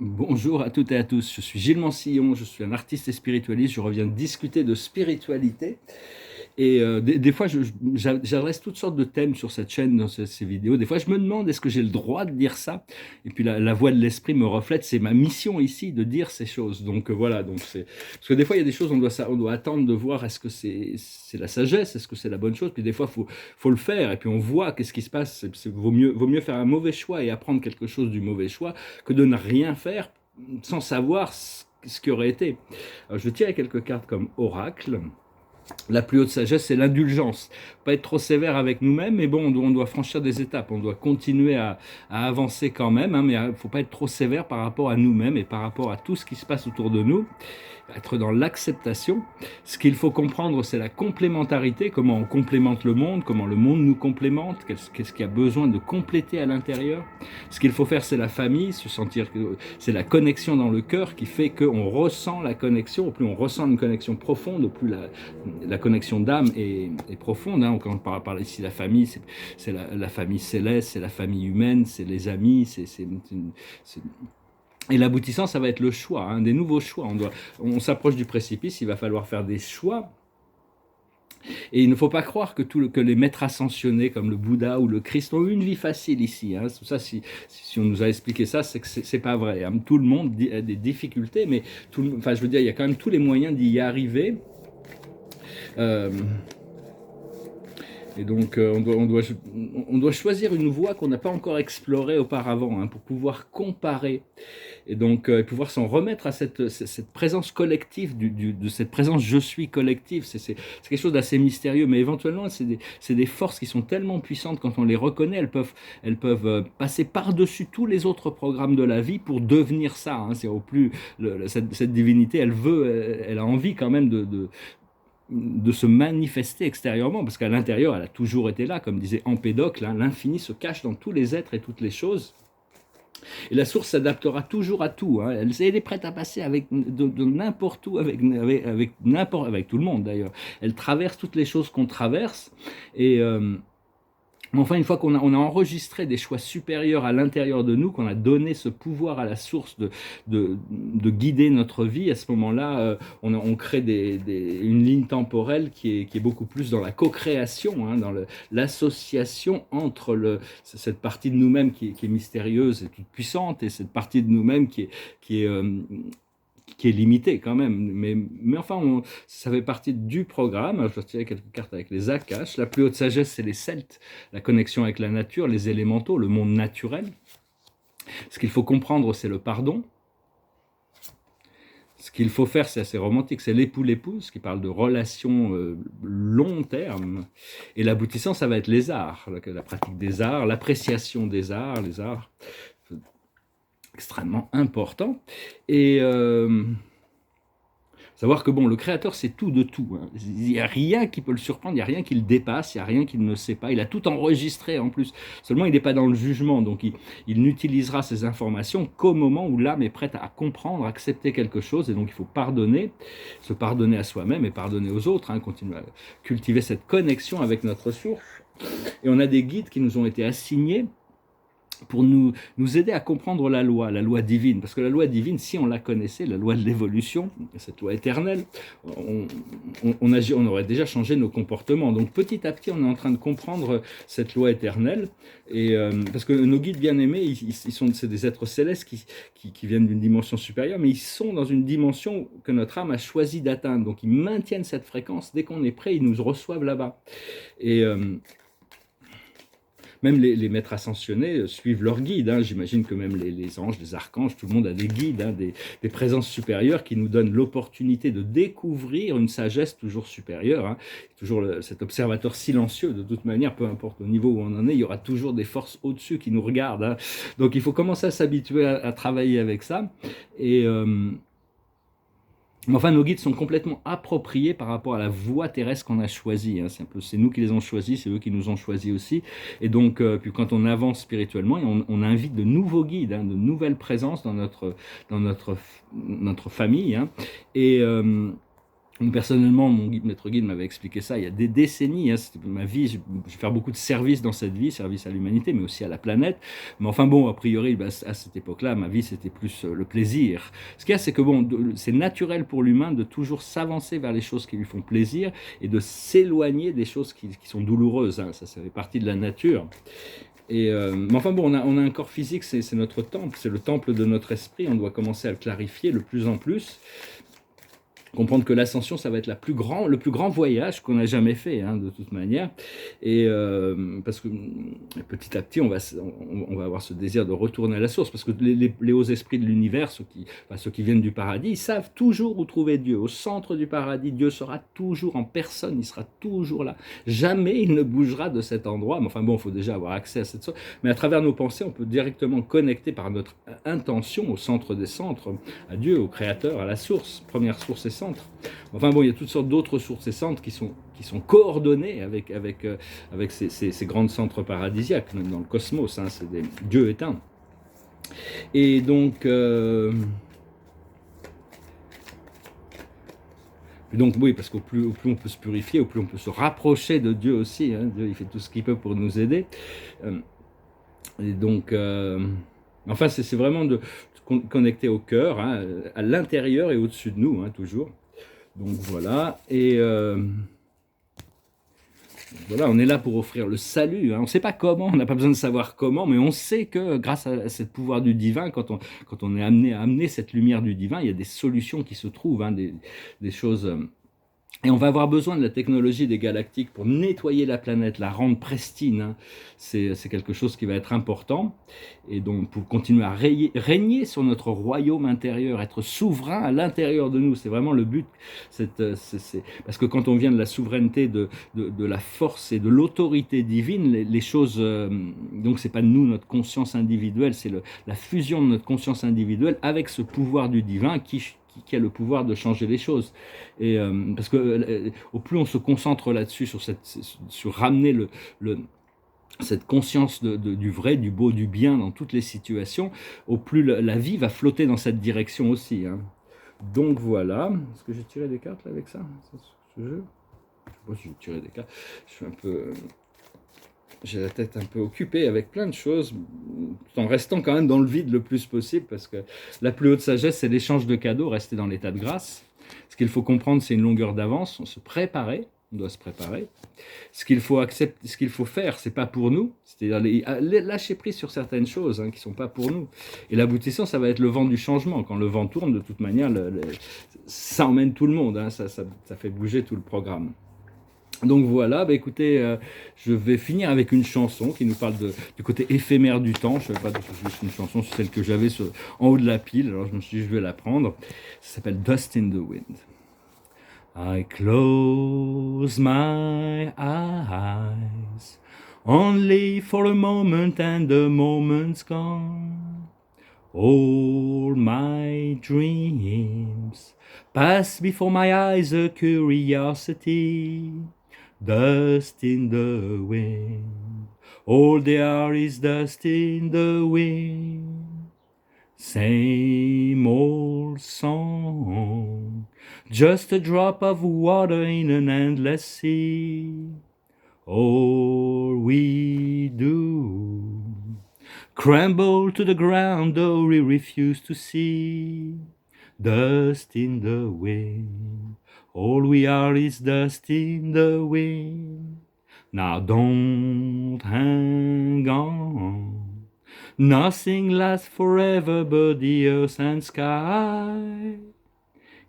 Bonjour à toutes et à tous, je suis Gilles Mansillon, je suis un artiste et spiritualiste, je reviens discuter de spiritualité et des fois j'adresse toutes sortes de thèmes sur cette chaîne, dans ces vidéos. Des fois je me demande est-ce que j'ai le droit de dire ça, et puis la voix de l'esprit me reflète, c'est ma mission ici de dire ces choses. Donc voilà, donc c'est parce que des fois il y a des choses on doit attendre de voir est-ce que c'est la sagesse, est-ce que c'est la bonne chose, puis des fois faut le faire et puis on voit qu'est-ce qui se passe. Vaut mieux faire un mauvais choix et apprendre quelque chose du mauvais choix que de ne rien faire sans savoir ce qui aurait été. Alors, je vais tirer quelques cartes comme oracle. La plus haute sagesse, c'est l'indulgence. Pas être trop sévère avec nous-mêmes, mais bon, on doit franchir des étapes, on doit continuer à avancer quand même, hein, mais il ne faut pas être trop sévère par rapport à nous-mêmes et par rapport à tout ce qui se passe autour de nous. Être dans l'acceptation. Ce qu'il faut comprendre, c'est la complémentarité, comment on complémente le monde, comment le monde nous complémente, qu'est-ce qu'il y a besoin de compléter à l'intérieur. Ce qu'il faut faire, c'est la famille, se sentir que c'est la connexion dans le cœur qui fait qu'on ressent la connexion. Au plus on ressent une connexion profonde, au plus la connexion d'âme est profonde. Hein. Quand on parle ici de la famille, c'est la famille céleste, c'est la famille humaine, c'est les amis, et l'aboutissant, ça va être le choix, hein, des nouveaux choix. On s'approche du précipice, il va falloir faire des choix. Et il ne faut pas croire que les maîtres ascensionnés comme le Bouddha ou le Christ ont eu une vie facile ici. Hein. Tout ça, si on nous a expliqué ça, c'est que c'est pas vrai. Hein. Tout le monde a des difficultés, mais enfin, je veux dire, il y a quand même tous les moyens d'y arriver. Euh, Et donc, on doit choisir une voie qu'on n'a pas encore explorée auparavant, hein, pour pouvoir comparer et donc pouvoir s'en remettre à cette présence collective, de cette présence je suis collective. C'est quelque chose d'assez mystérieux, mais éventuellement, c'est des forces qui sont tellement puissantes quand on les reconnaît, elles peuvent passer par-dessus tous les autres programmes de la vie pour devenir ça. Hein. C'est au plus, cette divinité, elle a envie quand même de se manifester extérieurement, parce qu'à l'intérieur, elle a toujours été là, comme disait Empédocle, hein, l'infini se cache dans tous les êtres et toutes les choses, et la source s'adaptera toujours à tout, hein. Elle est prête à passer de n'importe où, avec tout le monde d'ailleurs, elle traverse toutes les choses qu'on traverse, et enfin, une fois on a enregistré des choix supérieurs à l'intérieur de nous, qu'on a donné ce pouvoir à la source de guider notre vie, à ce moment-là, on crée une ligne temporelle qui est beaucoup plus dans la co-création, hein, dans l'association entre cette partie de nous-mêmes qui est mystérieuse et toute puissante, et cette partie de nous-mêmes qui est limité quand même, mais enfin, ça fait partie du programme. Alors, je vais tirer quelques cartes avec les Akashes. La plus haute sagesse, c'est les Celtes, la connexion avec la nature, les élémentaux, le monde naturel. Ce qu'il faut comprendre, c'est le pardon. Ce qu'il faut faire, c'est assez romantique, c'est l'époux-l'épouse, qui parle de relations long terme. Et l'aboutissant, ça va être les arts, la pratique des arts, l'appréciation des arts, les arts extrêmement important. Et savoir que bon, le créateur c'est tout de tout, hein. Il n'y a rien qui peut le surprendre, il n'y a rien qui le dépasse, il n'y a rien qu'il ne sait pas. Il a tout enregistré en plus. Seulement il n'est pas dans le jugement, donc il n'utilisera ces informations qu'au moment où l'âme est prête à comprendre, à accepter quelque chose. Et donc il faut pardonner, se pardonner à soi-même et pardonner aux autres, hein, continuer à cultiver cette connexion avec notre source. Et on a des guides qui nous ont été assignés pour nous aider à comprendre la loi divine. Parce que la loi divine, si on la connaissait, la loi de l'évolution, cette loi éternelle, on aurait déjà changé nos comportements. Donc petit à petit, on est en train de comprendre cette loi éternelle. Et, parce que nos guides bien-aimés, c'est des êtres célestes qui viennent d'une dimension supérieure, mais ils sont dans une dimension que notre âme a choisi d'atteindre. Donc ils maintiennent cette fréquence. Dès qu'on est prêt, ils nous reçoivent là-bas. Et même les maîtres ascensionnés suivent leurs guides. Hein. J'imagine que même les anges, les archanges, tout le monde a des guides, hein, des présences supérieures qui nous donnent l'opportunité de découvrir une sagesse toujours supérieure. Hein. Toujours cet observateur silencieux, de toute manière, peu importe au niveau où on en est, il y aura toujours des forces au-dessus qui nous regardent. Hein. Donc il faut commencer à s'habituer à travailler avec ça. Et mais enfin, nos guides sont complètement appropriés par rapport à la voie terrestre qu'on a choisie. Hein. C'est nous qui les avons choisis, c'est eux qui nous ont choisis aussi. Et donc, puis quand on avance spirituellement, on invite de nouveaux guides, hein, de nouvelles présences dans notre famille. Hein. Et Personnellement, mon maître guide m'avait expliqué ça il y a des décennies. Hein, c'était ma vie, je vais faire beaucoup de services dans cette vie, service à l'humanité, mais aussi à la planète. Mais enfin bon, a priori, à cette époque-là, ma vie, c'était plus le plaisir. Ce qu'il y a, c'est que bon, c'est naturel pour l'humain de toujours s'avancer vers les choses qui lui font plaisir et de s'éloigner des choses qui sont douloureuses. Hein, ça fait partie de la nature. Mais enfin bon, on a un corps physique, c'est notre temple, c'est le temple de notre esprit. On doit commencer à le clarifier de plus en plus. Comprendre que l'ascension, ça va être le plus grand voyage qu'on a jamais fait, hein, de toute manière. Et parce que petit à petit, on va avoir ce désir de retourner à la source. Parce que les hauts esprits de l'univers, ceux qui viennent du paradis, ils savent toujours où trouver Dieu. Au centre du paradis, Dieu sera toujours en personne, il sera toujours là. Jamais il ne bougera de cet endroit. Mais enfin bon, il faut déjà avoir accès à cette source. Mais à travers nos pensées, on peut directement connecter par notre intention au centre des centres, à Dieu, au Créateur, à la source, première source et centre. Enfin bon, il y a toutes sortes d'autres sources et centres qui sont coordonnées avec ces grands centres paradisiaques, même dans le cosmos, hein, c'est des dieux éteints. Et donc oui, parce qu'au plus on peut se purifier, au plus on peut se rapprocher de Dieu aussi. Hein. Dieu, il fait tout ce qu'il peut pour nous aider. Et donc, enfin, c'est vraiment de connecter au cœur, hein, à l'intérieur et au-dessus de nous, hein, toujours. Donc voilà, et voilà, on est là pour offrir le salut. Hein. On ne sait pas comment, on n'a pas besoin de savoir comment, mais on sait que grâce à ce pouvoir du divin, quand on est amené à amener cette lumière du divin, il y a des solutions qui se trouvent, hein, des choses... Et on va avoir besoin de la technologie des galactiques pour nettoyer la planète, la rendre pristine. Hein. C'est quelque chose qui va être important. Et donc, pour continuer à régner sur notre royaume intérieur, être souverain à l'intérieur de nous, c'est vraiment le but. Parce que quand on vient de la souveraineté, de la force et de l'autorité divine, les choses... donc, c'est pas nous, notre conscience individuelle, c'est la fusion de notre conscience individuelle avec ce pouvoir du divin qui a le pouvoir de changer les choses. Et parce que au plus on se concentre là-dessus, sur ramener cette conscience du vrai, du beau, du bien dans toutes les situations, au plus la vie va flotter dans cette direction aussi. Hein. Donc voilà. Est-ce que j'ai tiré des cartes là, avec ça, ce jeu? Je sais pas si j'ai tiré des cartes. Je suis un peu... J'ai la tête un peu occupée avec plein de choses, tout en restant quand même dans le vide le plus possible, parce que la plus haute sagesse, c'est l'échange de cadeaux, rester dans l'état de grâce. Ce qu'il faut comprendre, c'est une longueur d'avance, on doit se préparer. Ce qu'il faut accepter, ce qu'il faut faire, c'est pas pour nous, c'est-à-dire lâcher prise sur certaines choses, hein, qui sont pas pour nous. Et l'aboutissant, ça va être le vent du changement. Quand le vent tourne, de toute manière, ça emmène tout le monde, hein, ça fait bouger tout le programme. Donc voilà, bah écoutez, je vais finir avec une chanson qui nous parle du côté éphémère du temps. Je ne savais pas que c'est juste une chanson, c'est celle que j'avais en haut de la pile, alors je me suis dit je vais la prendre. Ça s'appelle Dust in the Wind. I close my eyes only for a moment and the moment's gone. All my dreams pass before my eyes, a curiosity. Dust in the wind, all there are is dust in the wind. Same old song, just a drop of water in an endless sea. All we do, crumble to the ground though we refuse to see. Dust in the wind, all we are is dust in the wind. Now don't hang on, nothing lasts forever but the earth and sky.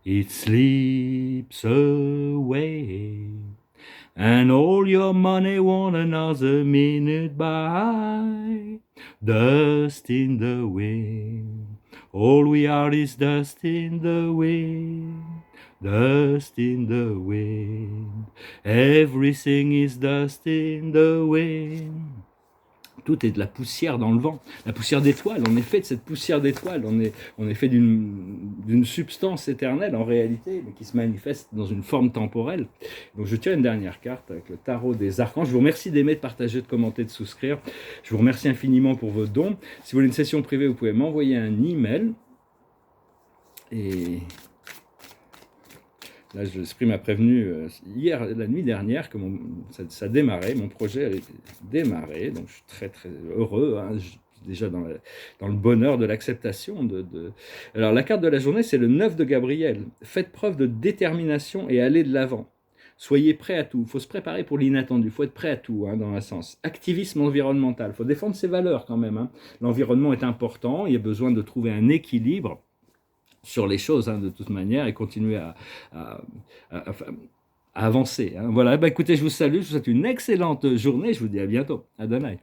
It slips away, and all your money won't another minute by. Dust in the wind, all we are is dust in the wind. Dust in the wind, everything is dust in the wind. Tout est de la poussière dans le vent, la poussière d'étoile. On est fait de cette poussière d'étoile, on est fait d'une substance éternelle en réalité, mais qui se manifeste dans une forme temporelle. Donc je tire une dernière carte avec le tarot des archanges. Je vous remercie d'aimer, de partager, de commenter, de souscrire. Je vous remercie infiniment pour vos dons. Si vous voulez une session privée, vous pouvez m'envoyer un email. Et Là, l'esprit m'a prévenu hier, la nuit dernière, que ça démarrait, mon projet allait démarrer, donc je suis très très heureux, hein, déjà dans le bonheur de l'acceptation. Alors la carte de la journée, c'est le 9 de Gabriel. Faites preuve de détermination et allez de l'avant. Soyez prêts à tout. Il faut se préparer pour l'inattendu. Il faut être prêt à tout, hein, dans un sens. Activisme environnemental. Il faut défendre ses valeurs quand même, hein. L'environnement est important. Il y a besoin de trouver un équilibre sur les choses, hein, de toute manière, et continuer à, à- à avancer, hein. Voilà, bah, écoutez, je vous salue. Je vous souhaite une excellente journée. Je vous dis à bientôt. Adonai.